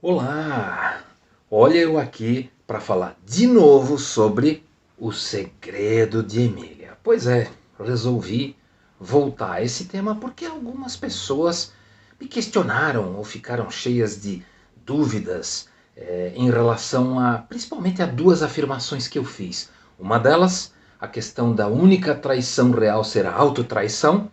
Olá! Olha eu aqui para falar de novo sobre O Segredo de Emília. Pois é, resolvi voltar a esse tema porque algumas pessoas me questionaram ou ficaram cheias de dúvidas em relação principalmente a duas afirmações que eu fiz. Uma delas, a questão da única traição real ser a autotraição.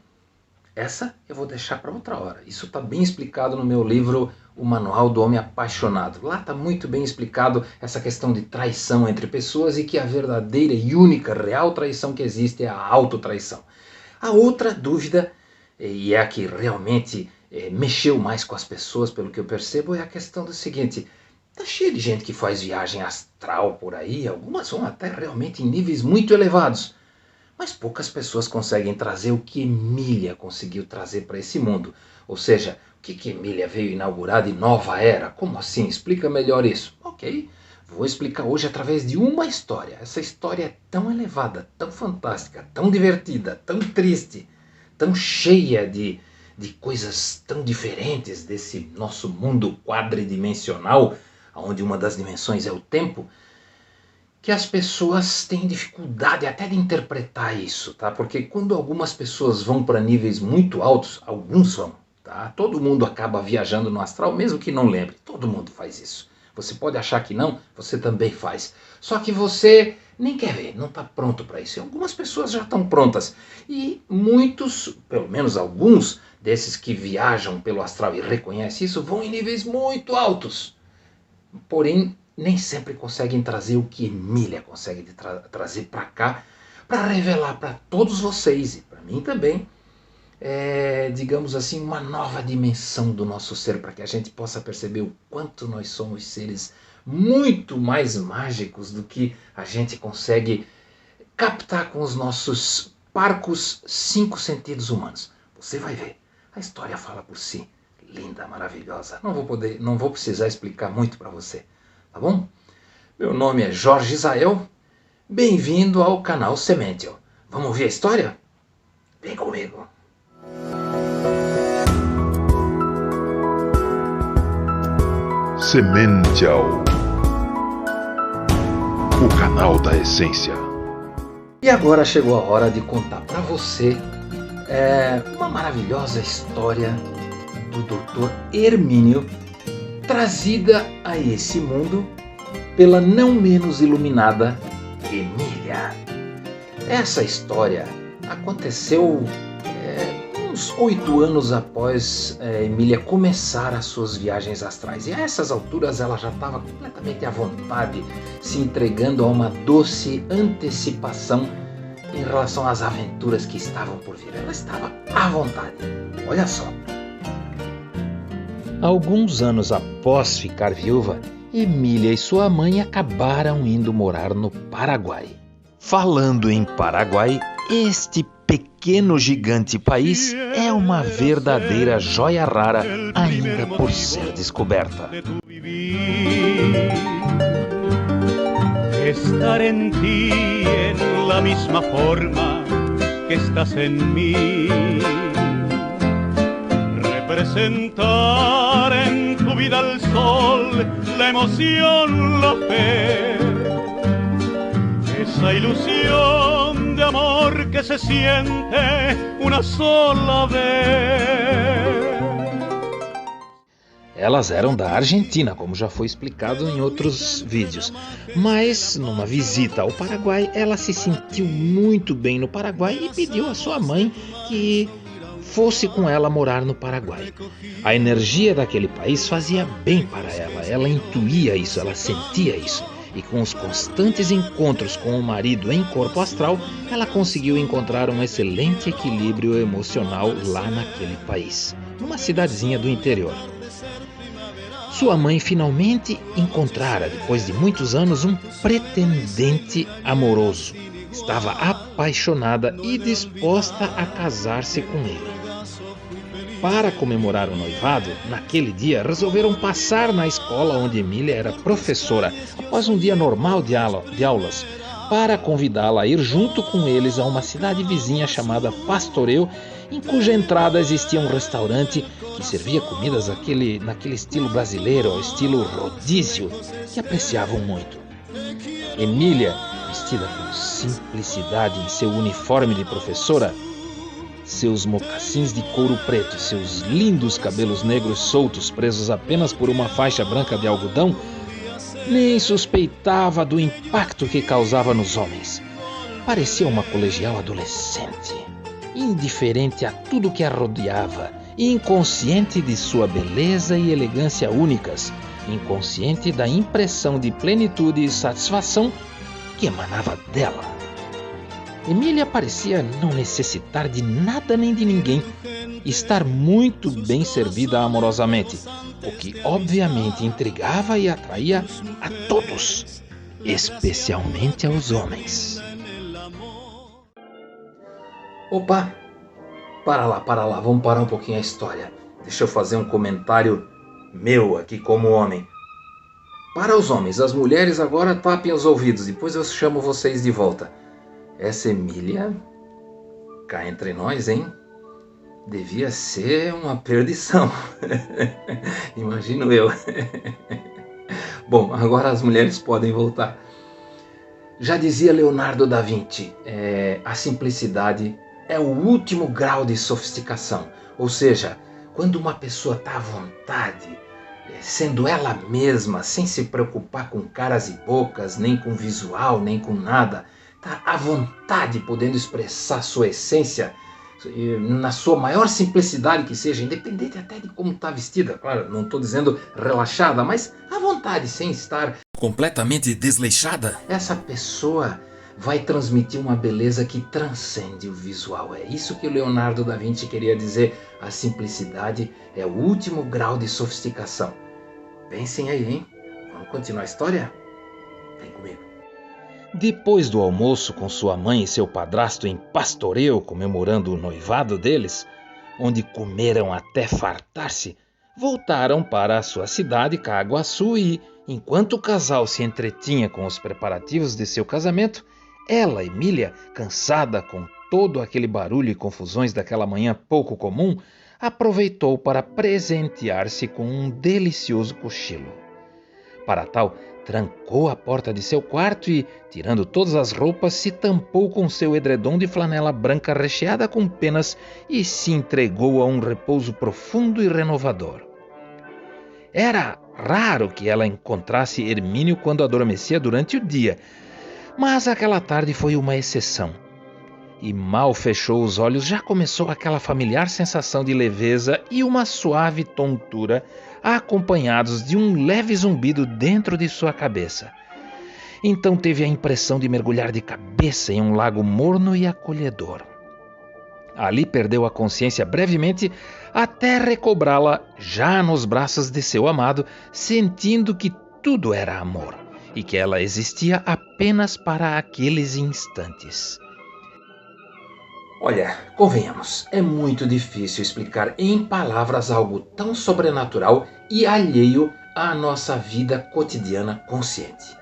Essa eu vou deixar para outra hora. Isso está bem explicado no meu livro O Manual do Homem Apaixonado. Lá está muito bem explicado essa questão de traição entre pessoas e que a verdadeira e única real traição que existe é a autotraição. A outra dúvida, e é a que realmente mexeu mais com as pessoas, pelo que eu percebo, é a questão do seguinte: está cheio de gente que faz viagem astral por aí, algumas vão até realmente em níveis muito elevados. Mas poucas pessoas conseguem trazer o que Emília conseguiu trazer para esse mundo. Ou seja, o que Emília veio inaugurar de nova era? Como assim? Explica melhor isso. Ok, vou explicar hoje através de uma história. Essa história é tão elevada, tão fantástica, tão divertida, tão triste, tão cheia de coisas tão diferentes desse nosso mundo quadridimensional, onde uma das dimensões é o tempo, que as pessoas têm dificuldade até de interpretar isso, tá? Porque quando algumas pessoas vão para níveis muito altos, alguns vão, tá? Todo mundo acaba viajando no astral, mesmo que não lembre. Todo mundo faz isso. Você pode achar que não, você também faz. Só que você nem quer ver, não está pronto para isso. E algumas pessoas já estão prontas. E muitos, pelo menos alguns desses que viajam pelo astral e reconhecem isso, vão em níveis muito altos. Porém, nem sempre conseguem trazer o que Emília consegue trazer para cá, para revelar para todos vocês e para mim também, digamos assim, uma nova dimensão do nosso ser, para que a gente possa perceber o quanto nós somos seres muito mais mágicos do que a gente consegue captar com os nossos parcos 5 sentidos humanos. Você vai ver, a história fala por si, linda, maravilhosa. Não vou precisar explicar muito para você. Tá bom? Meu nome é Jorge Isael, bem-vindo ao canal Semential. Vamos ouvir a história? Vem comigo! Semential, o canal da essência. E agora chegou a hora de contar para você uma maravilhosa história do Dr. Hermínio, trazida a esse mundo pela não menos iluminada Emília. Essa história aconteceu uns 8 anos após Emília começar as suas viagens astrais. E a essas alturas ela já estava completamente à vontade, se entregando a uma doce antecipação em relação às aventuras que estavam por vir. Ela estava à vontade. Olha só. Alguns anos após ficar viúva, Emília e sua mãe acabaram indo morar no Paraguai. Falando em Paraguai, este pequeno gigante país é uma verdadeira joia rara ainda por ser descoberta. Estar en ti en la misma forma que estás en mí. Representar en tu vida el sol, la emoción, la fe, esa ilusión de amor que se siente una sola vez. Elas eram da Argentina, como já foi explicado em outros vídeos. Mas, numa visita ao Paraguai, ela se sentiu muito bem no Paraguai e pediu à sua mãe que fosse com ela morar no Paraguai. A energia daquele país fazia bem para ela. Ela intuía isso, ela sentia isso. E com os constantes encontros com o marido em corpo astral, ela conseguiu encontrar um excelente equilíbrio emocional lá naquele país, numa cidadezinha do interior. Sua mãe finalmente encontrara, depois de muitos anos, um pretendente amoroso. Estava apaixonada e disposta a casar-se com ele. Para comemorar o noivado, naquele dia resolveram passar na escola onde Emília era professora, após um dia normal de aulas, para convidá-la a ir junto com eles a uma cidade vizinha chamada Pastoreu, em cuja entrada existia um restaurante que que servia comidas naquele estilo brasileiro, estilo rodízio, que apreciavam muito. Emília, vestida com simplicidade em seu uniforme de professora, seus mocassins de couro preto e seus lindos cabelos negros soltos presos apenas por uma faixa branca de algodão, nem suspeitava do impacto que causava nos homens. Parecia uma colegial adolescente, indiferente a tudo que a rodeava, inconsciente de sua beleza e elegância únicas, inconsciente da impressão de plenitude e satisfação que emanava dela. Emília parecia não necessitar de nada nem de ninguém, estar muito bem servida amorosamente, o que obviamente intrigava e atraía a todos, especialmente aos homens. Opa, para lá, vamos parar um pouquinho a história. Deixa eu fazer um comentário meu aqui como homem. Para os homens, as mulheres agora tapem os ouvidos, depois eu chamo vocês de volta. Essa Emília, cá entre nós, hein? Devia ser uma perdição. Imagino eu. Bom, agora as mulheres podem voltar. Já dizia Leonardo da Vinci, a simplicidade é o último grau de sofisticação. Ou seja, quando uma pessoa está à vontade, sendo ela mesma, sem se preocupar com caras e bocas, nem com visual, nem com nada, está à vontade, podendo expressar sua essência na sua maior simplicidade que seja, independente até de como está vestida. Claro, não estou dizendo relaxada, mas à vontade, sem estar completamente desleixada. Essa pessoa vai transmitir uma beleza que transcende o visual. É isso que o Leonardo da Vinci queria dizer. A simplicidade é o último grau de sofisticação. Pensem aí, hein? Vamos continuar a história? Vem comigo. Depois do almoço com sua mãe e seu padrasto em Pastoreu, comemorando o noivado deles, onde comeram até fartar-se, voltaram para a sua cidade, Caguassu, e, enquanto o casal se entretinha com os preparativos de seu casamento, ela, Emília, cansada com todo aquele barulho e confusões daquela manhã pouco comum, aproveitou para presentear-se com um delicioso cochilo. Para tal, trancou a porta de seu quarto e, tirando todas as roupas, se tampou com seu edredom de flanela branca recheada com penas e se entregou a um repouso profundo e renovador. Era raro que ela encontrasse Hermínio quando adormecia durante o dia, mas aquela tarde foi uma exceção. E mal fechou os olhos, já começou aquela familiar sensação de leveza e uma suave tontura, acompanhados de um leve zumbido dentro de sua cabeça. Então teve a impressão de mergulhar de cabeça em um lago morno e acolhedor. Ali perdeu a consciência brevemente, até recobrá-la já nos braços de seu amado, sentindo que tudo era amor e que ela existia apenas para aqueles instantes. Olha, convenhamos, é muito difícil explicar em palavras algo tão sobrenatural e alheio à nossa vida cotidiana consciente.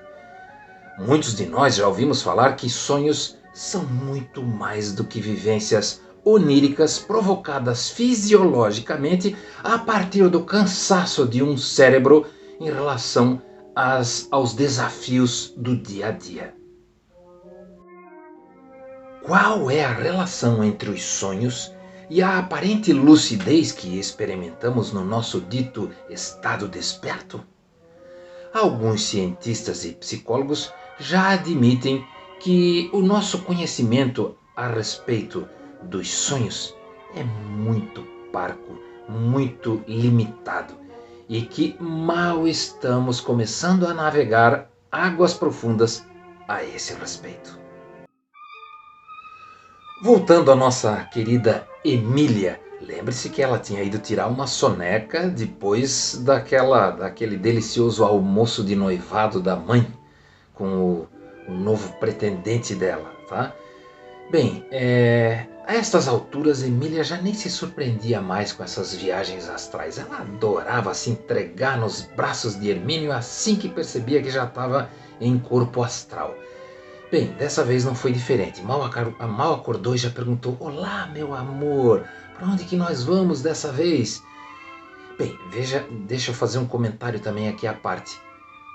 Muitos de nós já ouvimos falar que sonhos são muito mais do que vivências oníricas provocadas fisiologicamente a partir do cansaço de um cérebro em relação aos desafios do dia a dia. Qual é a relação entre os sonhos e a aparente lucidez que experimentamos no nosso dito estado desperto? Alguns cientistas e psicólogos já admitem que o nosso conhecimento a respeito dos sonhos é muito parco, muito limitado e que mal estamos começando a navegar águas profundas a esse respeito. Voltando à nossa querida Emília, lembre-se que ela tinha ido tirar uma soneca depois daquele delicioso almoço de noivado da mãe com o novo pretendente dela, tá? Bem, a estas alturas Emília já nem se surpreendia mais com essas viagens astrais. Ela adorava se entregar nos braços de Hermínio assim que percebia que já estava em corpo astral. Bem, dessa vez não foi diferente. Mal acordou e já perguntou: "Olá, meu amor, para onde que nós vamos dessa vez?" Bem, veja, deixa eu fazer um comentário também aqui à parte.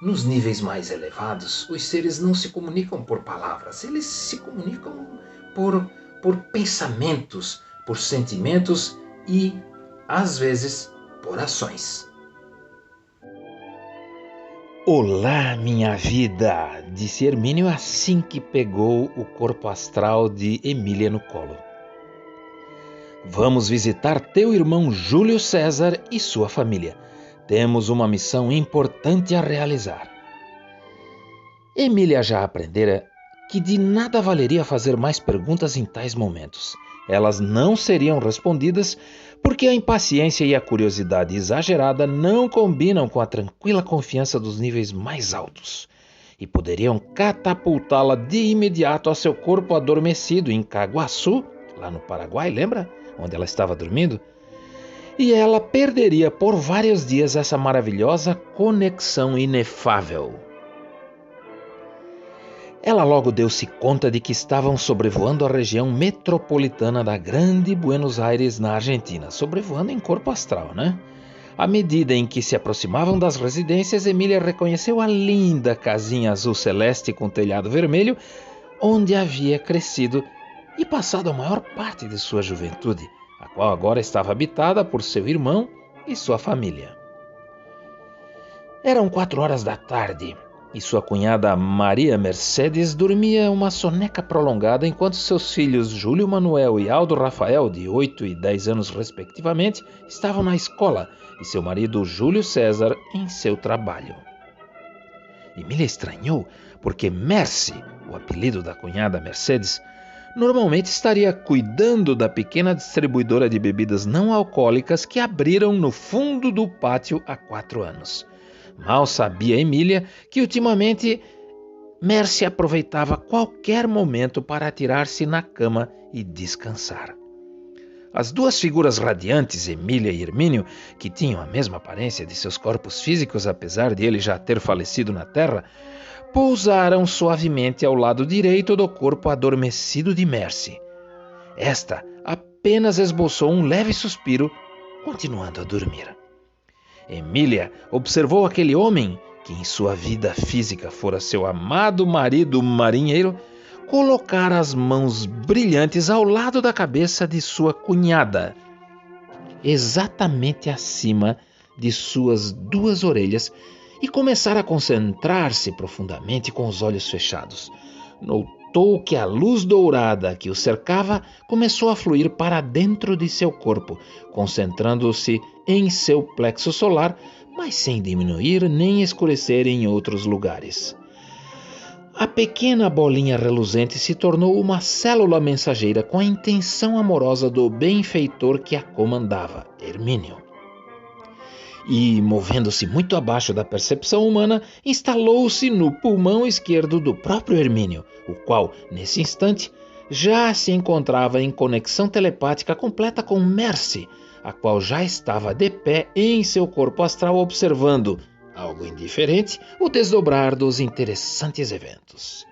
Nos níveis mais elevados, os seres não se comunicam por palavras, eles se comunicam por pensamentos, por sentimentos e, às vezes, por ações. Olá, minha vida, disse Hermínio assim que pegou o corpo astral de Emília no colo. Vamos visitar teu irmão Júlio César e sua família. Temos uma missão importante a realizar. Emília já aprendera que de nada valeria fazer mais perguntas em tais momentos. Elas não seriam respondidas porque a impaciência e a curiosidade exagerada não combinam com a tranquila confiança dos níveis mais altos e poderiam catapultá-la de imediato a seu corpo adormecido em Caguaçu, lá no Paraguai, lembra? Onde ela estava dormindo? E ela perderia por vários dias essa maravilhosa conexão inefável. Ela logo deu-se conta de que estavam sobrevoando a região metropolitana da Grande Buenos Aires, na Argentina. Sobrevoando em corpo astral, né? À medida em que se aproximavam das residências, Emília reconheceu a linda casinha azul celeste com telhado vermelho, onde havia crescido e passado a maior parte de sua juventude, a qual agora estava habitada por seu irmão e sua família. Eram 4 horas da tarde. E sua cunhada Maria Mercedes dormia uma soneca prolongada enquanto seus filhos Júlio Manuel e Aldo Rafael, de 8 e 10 anos respectivamente, estavam na escola e seu marido Júlio César em seu trabalho. Emília estranhou porque Mercy, o apelido da cunhada Mercedes, normalmente estaria cuidando da pequena distribuidora de bebidas não alcoólicas que abriram no fundo do pátio há 4 anos. Mal sabia Emília que ultimamente Mercy aproveitava qualquer momento para atirar-se na cama e descansar. As duas figuras radiantes, Emília e Hermínio, que tinham a mesma aparência de seus corpos físicos, apesar de ele já ter falecido na terra, pousaram suavemente ao lado direito do corpo adormecido de Mercy. Esta apenas esboçou um leve suspiro, continuando a dormir. Emília observou aquele homem, que em sua vida física fora seu amado marido marinheiro, colocar as mãos brilhantes ao lado da cabeça de sua cunhada, exatamente acima de suas 2 orelhas, e começar a concentrar-se profundamente com os olhos fechados. Notou que a luz dourada que o cercava começou a fluir para dentro de seu corpo, concentrando-se em seu plexo solar, mas sem diminuir nem escurecer em outros lugares. A pequena bolinha reluzente se tornou uma célula mensageira com a intenção amorosa do benfeitor que a comandava, Hermínio. E, movendo-se muito abaixo da percepção humana, instalou-se no pulmão esquerdo do próprio Hermínio, o qual, nesse instante, já se encontrava em conexão telepática completa com Mercy, a qual já estava de pé em seu corpo astral observando, algo indiferente, o desdobrar dos interessantes eventos.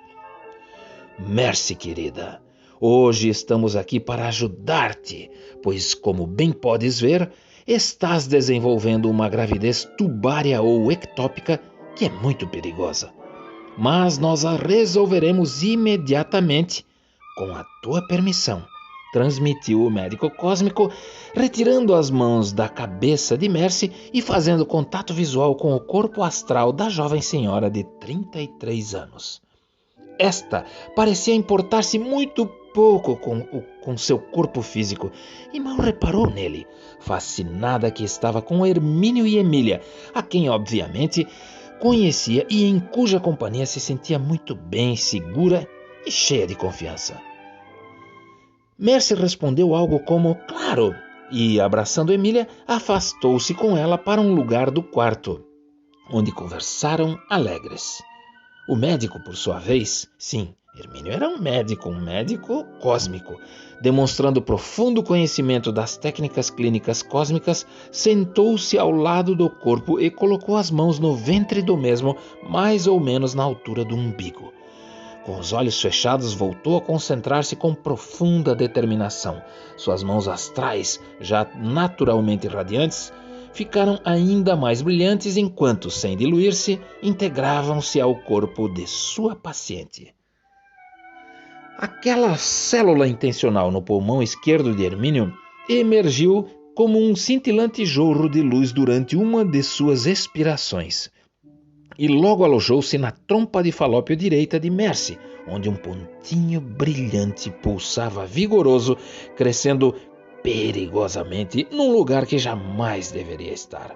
Mercy, querida, hoje estamos aqui para ajudar-te, pois, como bem podes ver, estás desenvolvendo uma gravidez tubária ou ectópica que é muito perigosa. Mas nós a resolveremos imediatamente, com a tua permissão, transmitiu o médico cósmico, retirando as mãos da cabeça de Mercy e fazendo contato visual com o corpo astral da jovem senhora de 33 anos. Esta parecia importar-se muito pouco com seu corpo físico e mal reparou nele, fascinada que estava com Hermínio e Emília, a quem obviamente conhecia e em cuja companhia se sentia muito bem, segura e cheia de confiança. Mercy respondeu algo como claro e, abraçando Emília, afastou-se com ela para um lugar do quarto, onde conversaram alegres. O médico, por sua vez, sim, Hermínio era um médico cósmico, demonstrando profundo conhecimento das técnicas clínicas cósmicas, sentou-se ao lado do corpo e colocou as mãos no ventre do mesmo, mais ou menos na altura do umbigo. Com os olhos fechados, voltou a concentrar-se com profunda determinação. Suas mãos astrais, já naturalmente radiantes, ficaram ainda mais brilhantes enquanto, sem diluir-se, integravam-se ao corpo de sua paciente. Aquela célula intencional no pulmão esquerdo de Hermínio emergiu como um cintilante jorro de luz durante uma de suas expirações e logo alojou-se na trompa de falópio direita de Mercy, onde um pontinho brilhante pulsava vigoroso, crescendo perigosamente num lugar que jamais deveria estar.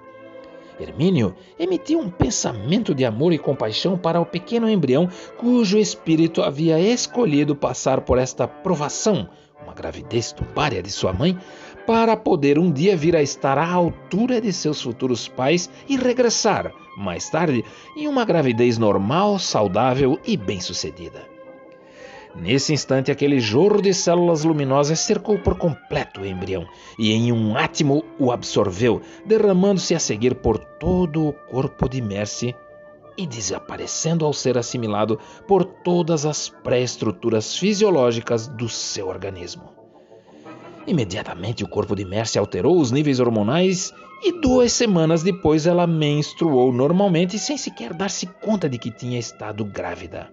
Hermínio emitiu um pensamento de amor e compaixão para o pequeno embrião cujo espírito havia escolhido passar por esta provação, uma gravidez tubária de sua mãe, para poder um dia vir a estar à altura de seus futuros pais e regressar, mais tarde, em uma gravidez normal, saudável e bem-sucedida. Nesse instante, aquele jorro de células luminosas cercou por completo o embrião e em um átimo o absorveu, derramando-se a seguir por todo o corpo de Mercy e desaparecendo ao ser assimilado por todas as pré-estruturas fisiológicas do seu organismo. Imediatamente o corpo de Mercy alterou os níveis hormonais e 2 semanas depois ela menstruou normalmente sem sequer dar-se conta de que tinha estado grávida.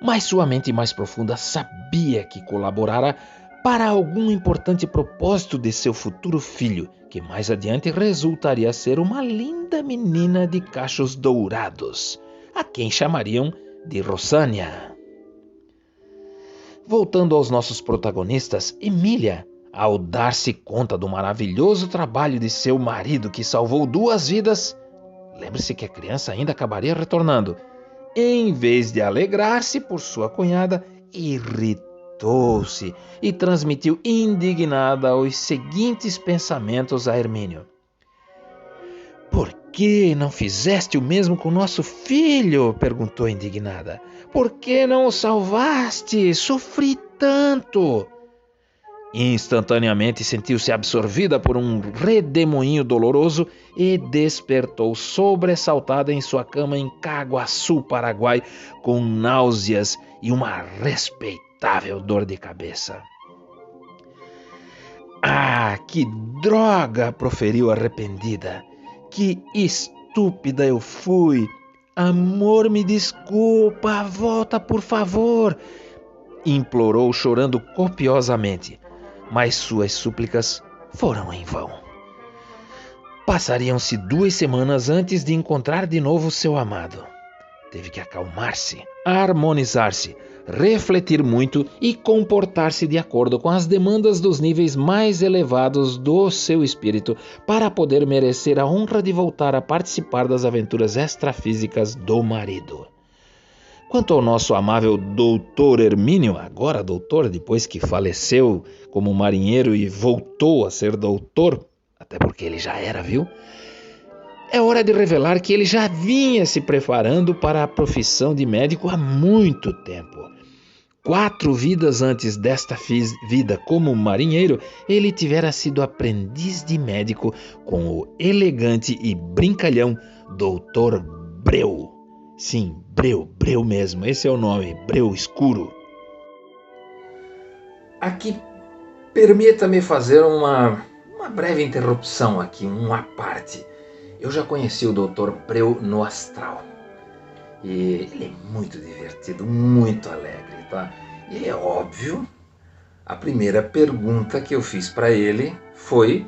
Mas sua mente mais profunda sabia que colaborara para algum importante propósito de seu futuro filho, que mais adiante resultaria ser uma linda menina de cachos dourados, a quem chamariam de Rosânia. Voltando aos nossos protagonistas, Emília, ao dar-se conta do maravilhoso trabalho de seu marido que salvou 2 vidas, lembre-se que a criança ainda acabaria retornando, em vez de alegrar-se por sua cunhada, irritou-se e transmitiu indignada os seguintes pensamentos a Hermínio. Por que não fizeste o mesmo com nosso filho? Perguntou indignada. Por que não o salvaste? Sofri tanto. Instantaneamente sentiu-se absorvida por um redemoinho doloroso e despertou sobressaltada em sua cama em Caguaçu, Paraguai, com náuseas e uma respeitável dor de cabeça. Ah, que droga! Proferiu arrependida. Que estúpida eu fui! Amor, me desculpa, volta por favor! Implorou chorando copiosamente. Mas suas súplicas foram em vão. Passariam-se 2 semanas antes de encontrar de novo seu amado. Teve que acalmar-se, harmonizar-se, refletir muito e comportar-se de acordo com as demandas dos níveis mais elevados do seu espírito para poder merecer a honra de voltar a participar das aventuras extrafísicas do marido. Quanto ao nosso amável doutor Hermínio, agora doutor, depois que faleceu como marinheiro e voltou a ser doutor, até porque ele já era, viu? É hora de revelar que ele já vinha se preparando para a profissão de médico há muito tempo. 4 vidas antes desta vida como marinheiro, ele tivera sido aprendiz de médico com o elegante e brincalhão doutor Breu. Sim, Breu mesmo, esse é o nome, Breu Escuro. Aqui, permita-me fazer uma breve interrupção aqui, uma parte. Eu já conheci o Dr. Breu no astral. E ele é muito divertido, muito alegre, tá? E é óbvio, a primeira pergunta que eu fiz para ele foi,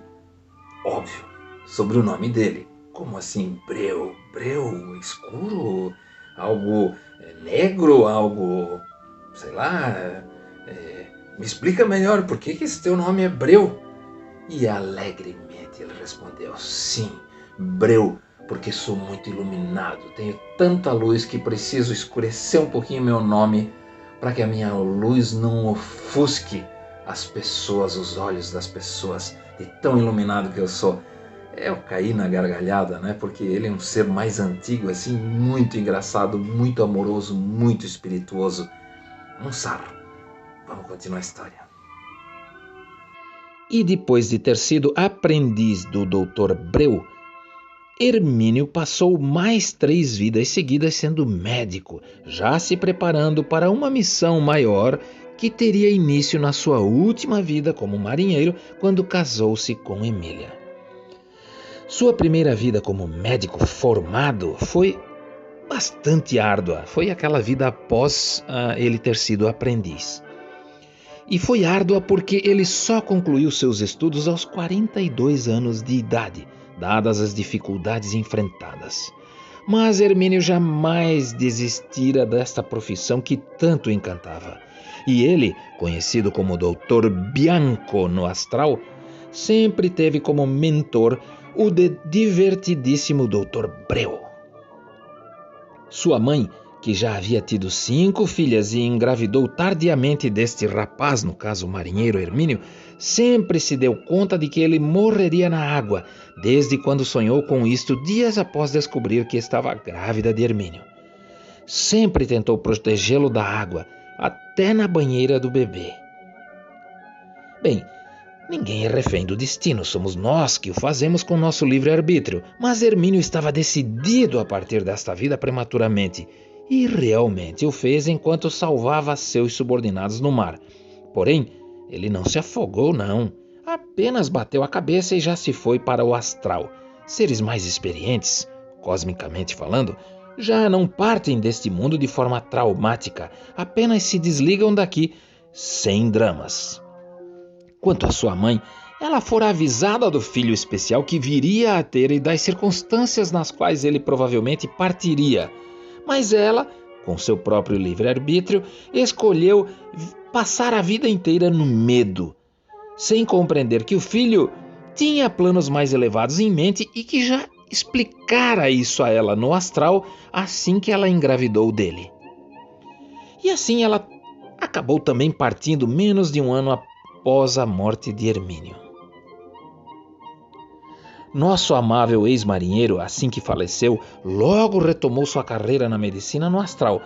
óbvio, sobre o nome dele. Como assim, Breu? Breu escuro? Algo negro? Algo, sei lá... me explica melhor, por que esse teu nome é Breu? E alegremente ele respondeu, sim, Breu, porque sou muito iluminado, tenho tanta luz que preciso escurecer um pouquinho meu nome para que a minha luz não ofusque as pessoas, os olhos das pessoas, de tão iluminado que eu sou. Eu caí na gargalhada, né? Porque ele é um ser mais antigo, assim, muito engraçado, muito amoroso, muito espirituoso. Um sarro. Vamos continuar a história. E depois de ter sido aprendiz do Dr. Breu, Hermínio passou mais 3 vidas seguidas sendo médico, já se preparando para uma missão maior que teria início na sua última vida como marinheiro quando casou-se com Emília. Sua primeira vida como médico formado foi bastante árdua. Foi aquela vida após ele ter sido aprendiz. E foi árdua porque ele só concluiu seus estudos aos 42 anos de idade, dadas as dificuldades enfrentadas. Mas Hermínio jamais desistira desta profissão que tanto encantava. E ele, conhecido como Dr. Bianco no astral, sempre teve como mentor o divertidíssimo Dr. Breu. Sua mãe, que já havia tido 5 filhas e engravidou tardiamente deste rapaz, no caso o marinheiro Hermínio, sempre se deu conta de que ele morreria na água, desde quando sonhou com isto dias após descobrir que estava grávida de Hermínio. Sempre tentou protegê-lo da água, até na banheira do bebê. Bem, ninguém é refém do destino, somos nós que o fazemos com nosso livre-arbítrio, mas Hermínio estava decidido a partir desta vida prematuramente, e realmente o fez enquanto salvava seus subordinados no mar. Porém, ele não se afogou, não. Apenas bateu a cabeça e já se foi para o astral. Seres mais experientes, cosmicamente falando, já não partem deste mundo de forma traumática, apenas se desligam daqui sem dramas. Quanto à sua mãe, ela fora avisada do filho especial que viria a ter e das circunstâncias nas quais ele provavelmente partiria. Mas ela, com seu próprio livre-arbítrio, escolheu passar a vida inteira no medo, sem compreender que o filho tinha planos mais elevados em mente e que já explicara isso a ela no astral assim que ela engravidou dele. E assim ela acabou também partindo menos de um ano após a morte de Hermínio. Nosso amável ex-marinheiro, assim que faleceu, logo retomou sua carreira na medicina no astral,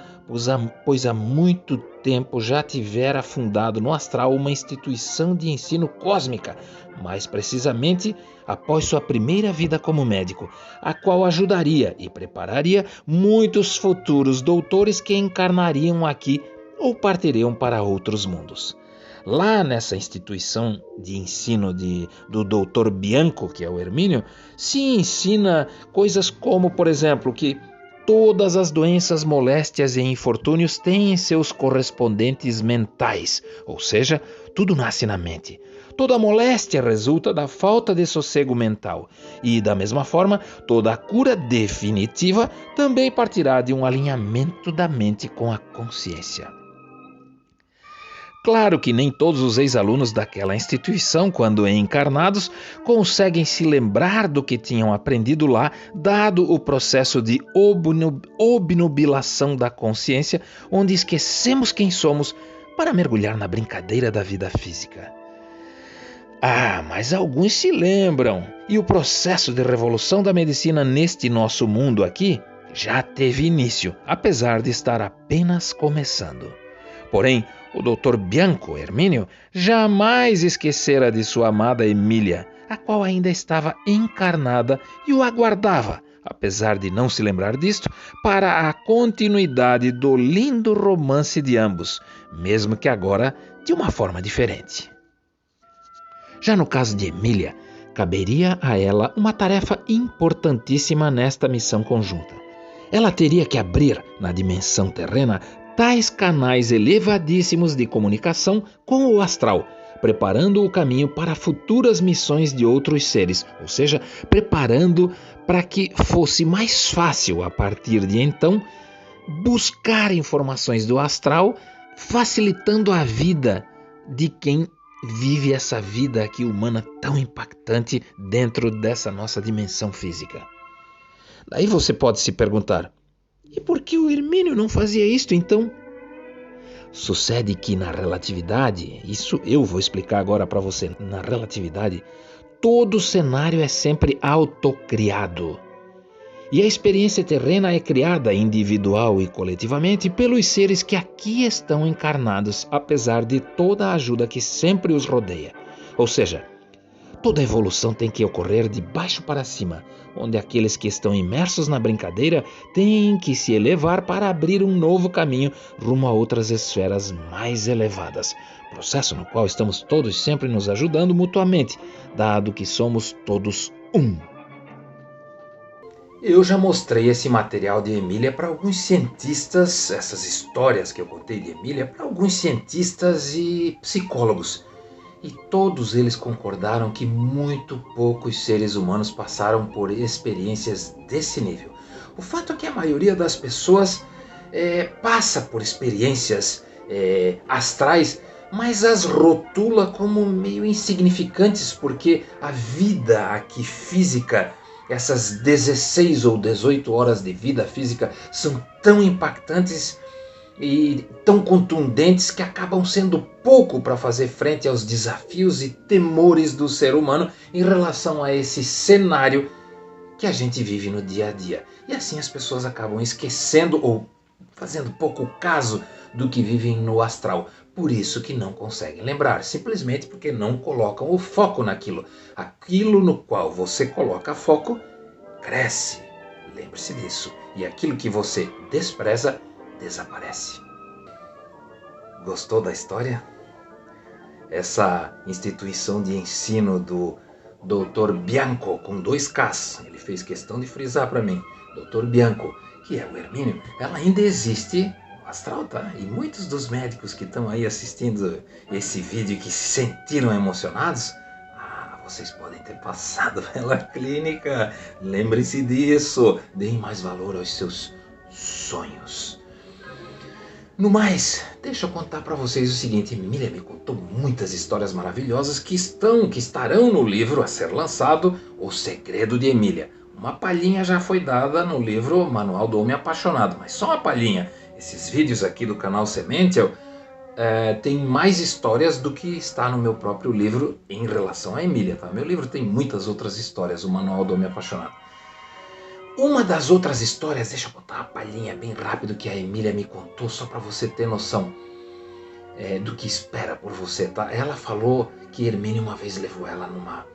pois há muito tempo já tivera fundado no astral uma instituição de ensino cósmica, mais precisamente após sua primeira vida como médico, a qual ajudaria e prepararia muitos futuros doutores que encarnariam aqui ou partiriam para outros mundos. Lá nessa instituição de ensino do Dr. Bianco, que é o Hermínio, se ensina coisas como, por exemplo, que todas as doenças, moléstias e infortúnios têm seus correspondentes mentais, ou seja, tudo nasce na mente. Toda moléstia resulta da falta de sossego mental e, da mesma forma, toda a cura definitiva também partirá de um alinhamento da mente com a consciência. Claro que nem todos os ex-alunos daquela instituição, quando encarnados, conseguem se lembrar do que tinham aprendido lá, dado o processo de obnubilação da consciência, onde esquecemos quem somos para mergulhar na brincadeira da vida física. Mas alguns se lembram, e o processo de revolução da medicina neste nosso mundo aqui já teve início, apesar de estar apenas começando. Porém, o Dr. Bianco Hermínio jamais esquecera de sua amada Emília, a qual ainda estava encarnada e o aguardava, apesar de não se lembrar disto, para a continuidade do lindo romance de ambos, mesmo que agora de uma forma diferente. Já no caso de Emília, caberia a ela uma tarefa importantíssima nesta missão conjunta. Ela teria que abrir, na dimensão terrena, tais canais elevadíssimos de comunicação com o astral, preparando o caminho para futuras missões de outros seres, ou seja, preparando para que fosse mais fácil, a partir de então, buscar informações do astral, facilitando a vida de quem vive essa vida aqui humana tão impactante dentro dessa nossa dimensão física. Daí você pode se perguntar, e por que o Hermínio não fazia isto então? Sucede que na relatividade, isso eu vou explicar agora para você, na relatividade, todo cenário é sempre autocriado. E a experiência terrena é criada individual e coletivamente pelos seres que aqui estão encarnados, apesar de toda a ajuda que sempre os rodeia. Ou seja, toda evolução tem que ocorrer de baixo para cima, onde aqueles que estão imersos na brincadeira têm que se elevar para abrir um novo caminho rumo a outras esferas mais elevadas. Processo no qual estamos todos sempre nos ajudando mutuamente, dado que somos todos um. Eu já mostrei esse material de Emília para alguns cientistas, essas histórias que eu contei de Emília, para alguns cientistas e psicólogos. E todos eles concordaram que muito poucos seres humanos passaram por experiências desse nível. O fato é que a maioria das pessoas passa por experiências astrais, mas as rotula como meio insignificantes, porque a vida aqui física, essas 16 ou 18 horas de vida física, são tão impactantes e tão contundentes que acabam sendo pouco para fazer frente aos desafios e temores do ser humano em relação a esse cenário que a gente vive no dia a dia. E assim as pessoas acabam esquecendo ou fazendo pouco caso do que vivem no astral. Por isso que não conseguem lembrar, simplesmente porque não colocam o foco naquilo. Aquilo no qual você coloca foco, cresce. Lembre-se disso. E aquilo que você despreza, desaparece. Gostou da história? Essa instituição de ensino do Dr. Bianco, com 2 Ks, ele fez questão de frisar para mim, Dr. Bianco, que é o Hermínio, ela ainda existe no astral, tá? E muitos dos médicos que estão aí assistindo esse vídeo que se sentiram emocionados, vocês podem ter passado pela clínica. Lembre-se disso. Deem mais valor aos seus sonhos. No mais, deixa eu contar para vocês o seguinte. Emília me contou muitas histórias maravilhosas que estarão no livro a ser lançado, O Segredo de Emília. Uma palhinha já foi dada no livro Manual do Homem Apaixonado, mas só uma palhinha. Esses vídeos aqui do canal Semential tem mais histórias do que está no meu próprio livro em relação a Emília, tá? Meu livro tem muitas outras histórias, o Manual do Homem Apaixonado. Uma das outras histórias, deixa eu botar uma palhinha bem rápido que a Emília me contou, só para você ter noção do que espera por você, tá? Ela falou que Hermínio uma vez levou ela numa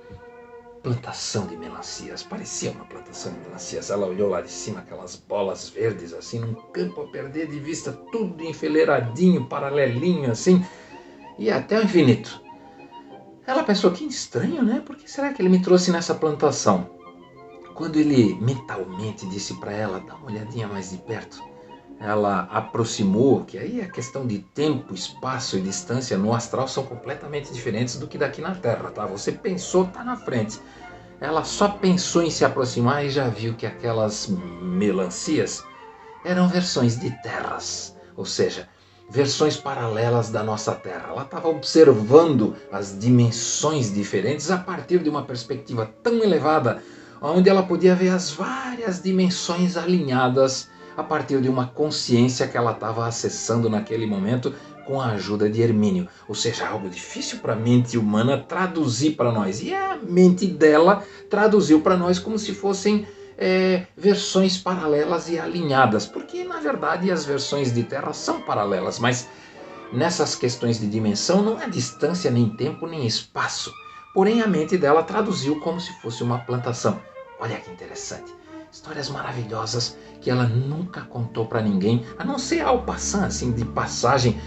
plantação de melancias, parecia uma plantação de melancias. Ela olhou lá de cima, aquelas bolas verdes assim, num campo a perder de vista, tudo enfileiradinho, paralelinho assim, e até o infinito. Ela pensou, que estranho, né? Por que será que ele me trouxe nessa plantação? Quando ele mentalmente disse para ela, dá uma olhadinha mais de perto, ela aproximou, que aí a questão de tempo, espaço e distância no astral são completamente diferentes do que daqui na Terra, tá? Você pensou, tá na frente. Ela só pensou em se aproximar e já viu que aquelas melancias eram versões de terras, ou seja, versões paralelas da nossa Terra. Ela estava observando as dimensões diferentes a partir de uma perspectiva tão elevada, onde ela podia ver as várias dimensões alinhadas a partir de uma consciência que ela estava acessando naquele momento com a ajuda de Hermínio. Ou seja, algo difícil para a mente humana traduzir para nós. E a mente dela traduziu para nós como se fossem versões paralelas e alinhadas. Porque, na verdade, as versões de Terra são paralelas, mas nessas questões de dimensão não há distância, nem tempo, nem espaço. Porém, a mente dela traduziu como se fosse uma plantação. Olha que interessante. Histórias maravilhosas que ela nunca contou para ninguém, a não ser ao passant, assim, de passagem.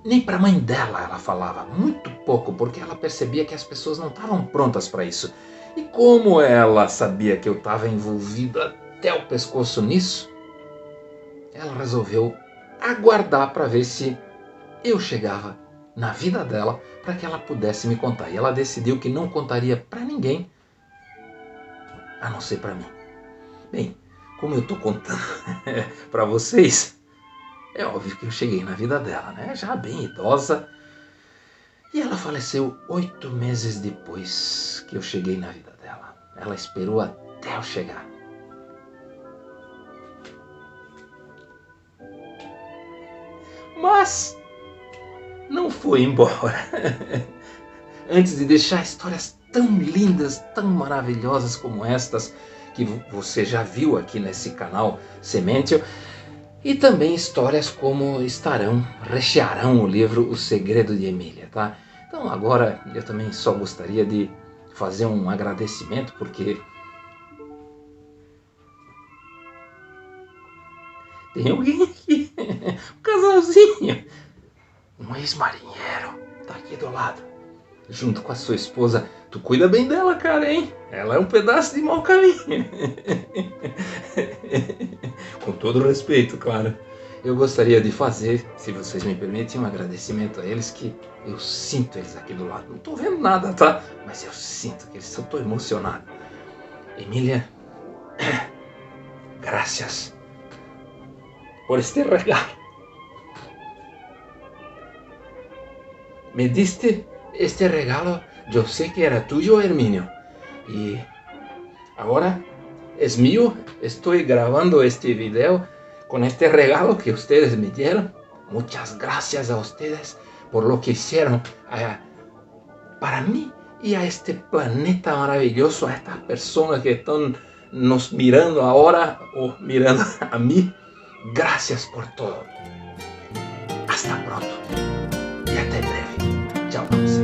Nem para a mãe dela ela falava, muito pouco, porque ela percebia que as pessoas não estavam prontas para isso. E como ela sabia que eu estava envolvido até o pescoço nisso, ela resolveu aguardar para ver se eu chegava na vida dela para que ela pudesse me contar. E ela decidiu que não contaria para ninguém, a não ser para mim. Bem, como eu estou contando para vocês, é óbvio que eu cheguei na vida dela, né? Já bem idosa. E ela faleceu 8 meses depois que eu cheguei na vida dela. Ela esperou até eu chegar. Mas não foi embora. Antes de deixar histórias tão lindas, tão maravilhosas como estas, que você já viu aqui nesse canal Semential, e também histórias como rechearão o livro O Segredo de Emília, tá? Então agora eu também só gostaria de fazer um agradecimento, porque tem alguém aqui, um casalzinho, um ex-marinheiro, tá aqui do lado, junto com a sua esposa. Tu cuida bem dela, cara, hein? Ela é um pedaço de mau caminho. todo respeito, claro. Eu gostaria de fazer, se vocês me permitem, um agradecimento a eles, que eu sinto eles aqui do lado. Não estou vendo nada, tá? Mas eu sinto que eles, eu estou emocionado. Emília, graças por este regalo. Me diste este regalo, yo sé que era tuyo, Herminio. Y ahora es mío. Estoy grabando este video con este regalo que ustedes me dieron. Muchas gracias a ustedes por lo que hicieron para mí y a este planeta maravilloso, a estas personas que están nos mirando ahora o mirando a mí. Gracias por todo. Hasta pronto y hasta breve. Chao.